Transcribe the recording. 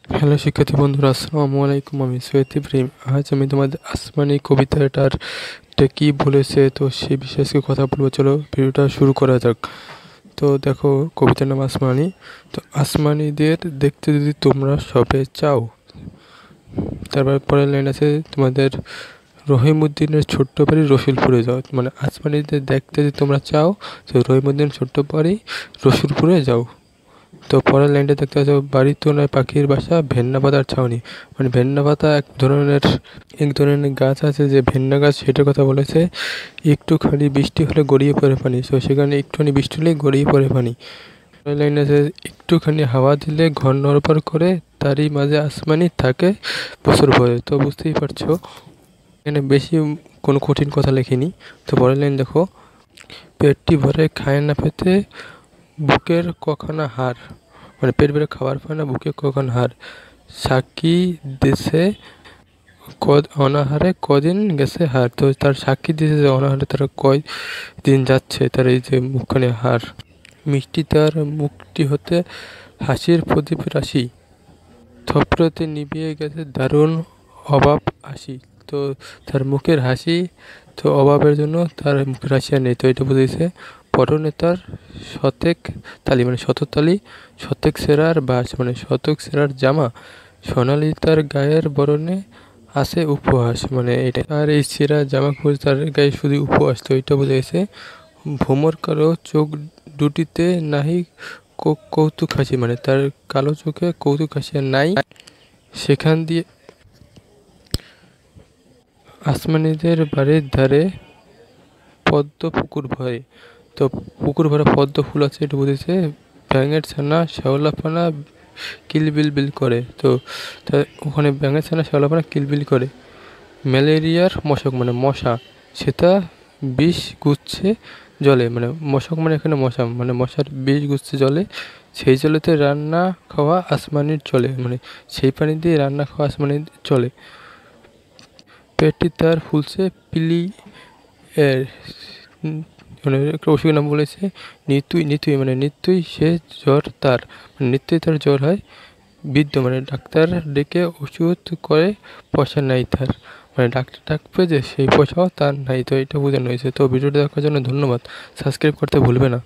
Hello শিক্ষার্থী বন্ধুরা, আসসালামু আলাইকুম। আমি সৈয়দ ইব্রাহিম। আজ আমি তোমাদের আসমানি কবিতাটা কি বলেছে তো সে বিষয়ে আজকে কথা বলবো। চলো ভিডিওটা শুরু করা যাক। তো দেখো, কবিতার নাম আসমানি। তো আসমানিদের দেখতে যদি তোমরা সবে চাও, তারপর পরের লাইন আছে তোমাদের রহিমউদ্দিনের ছোট্ট বাড়ি রসুলপুরে যাও। মানে আসমানিদের দেখতে যদি তোমরা চাও তো রহিমউদ্দিনের ছোট্ট বাড়ি রসুলপুরে যাও। তো পরের লাইনটা দেখতে পাচ্ছ, বাড়ির তো নয় পাখির বাসা, ভেন্না পাতার ছাউনি। মানে ভেন্না পাতা এক ধরনের গাছ আছে যে ভেন্না গাছ, সেটার কথা বলেছে। একটুখানি বৃষ্টি হলে গড়িয়ে পড়ে পানি। তো সেখানে একটুখানি বৃষ্টি হলে গড়িয়ে পড়ে পানি। পরের লাইন আছে, একটুখানি হাওয়া দিলে ঘর নড়বড় করে, তারই মাঝে আসমানি থাকে বছর ভরে। তো বুঝতেই পারছো এখানে বেশি কোনো কঠিন কথা লেখিনি। তো পরের লাইন দেখো, পেটটি ভরে খায় না পেতে বুকের কখানা হাড়। মানে পেট ভরে খাবার পায় না, বুকে কখন হাড়। সাক্ষী দেশে অনাহারে কদিন গেছে হার। তো তার সাক্ষী দিয়েছে যে অনাহারে তার কয় দিন যাচ্ছে তার এই যে মুখখানে হার। মিষ্টি তার মুখটি হতে হাসির প্রদীপ রাশি, থপড়তে নিভিয়ে গেছে দারুণ অভাব আসি। তো তার মুখের হাসি তো অভাবের জন্য তার মুখের হাসি আর নেই। তো এটা বুঝেছে। পরনে তার শতেক তালি, মানে শততালি, শতেক সেরার বাস, মানে শতক সেরার জামা, সোনালি তার গায়ের বরণে আছে উপহাস। মানে এটা আর এই সেরা জামা কাপড় তার গায়ে শুধু উপহাস। তো এটা বুঝেছে। ভ্রমর কারো চোখ দুটিতে নাহি কৌতুক হাসি, মানে তার কালো চোখে কৌতুক হাসি আর নাই। সেখান দিয়ে আসমানিদের বাড়ির ধারে পদ্ম পুকুর ভরে। তো পুকুর ভরা পদ্ম ফুল আছে, এটা বুঝেছে। ব্যাঙের ছানা শ্যাওলাপানা কিলবিল বিল করে। তো ওখানে ব্যাঙের ছানা শ্যাওলাপানা কিলবিল করে। ম্যালেরিয়ার মশক, মানে মশা, সেটা বিষ গুচ্ছে জলে। মানে মশক মানে এখানে মশা, মানে মশার বিষ গুচ্ছে জলে। সেই জলেতে রান্না খাওয়া আসমানির চলে। মানে সেই পানি দিয়ে রান্না খাওয়া আসমানির চলে। পেটটি তার ফুলছে পিলি এর মানে একটা অসুখের নাম বলেছে নিতুই। নিতুই মানে নিত্যই সে জ্বর তার, মানে নিত্যই তার জ্বর হয়। বৃদ্ধ মানে ডাক্তার ডেকে ওষুধ করে, পয়সা নাই তার। মানে ডাক্তার ডাকবে যে সেই পয়সাও তার নাই। তো এটা বোঝানো হয়েছে। তো ভিডিওটা দেখার জন্য ধন্যবাদ। সাবস্ক্রাইব করতে ভুলবে না।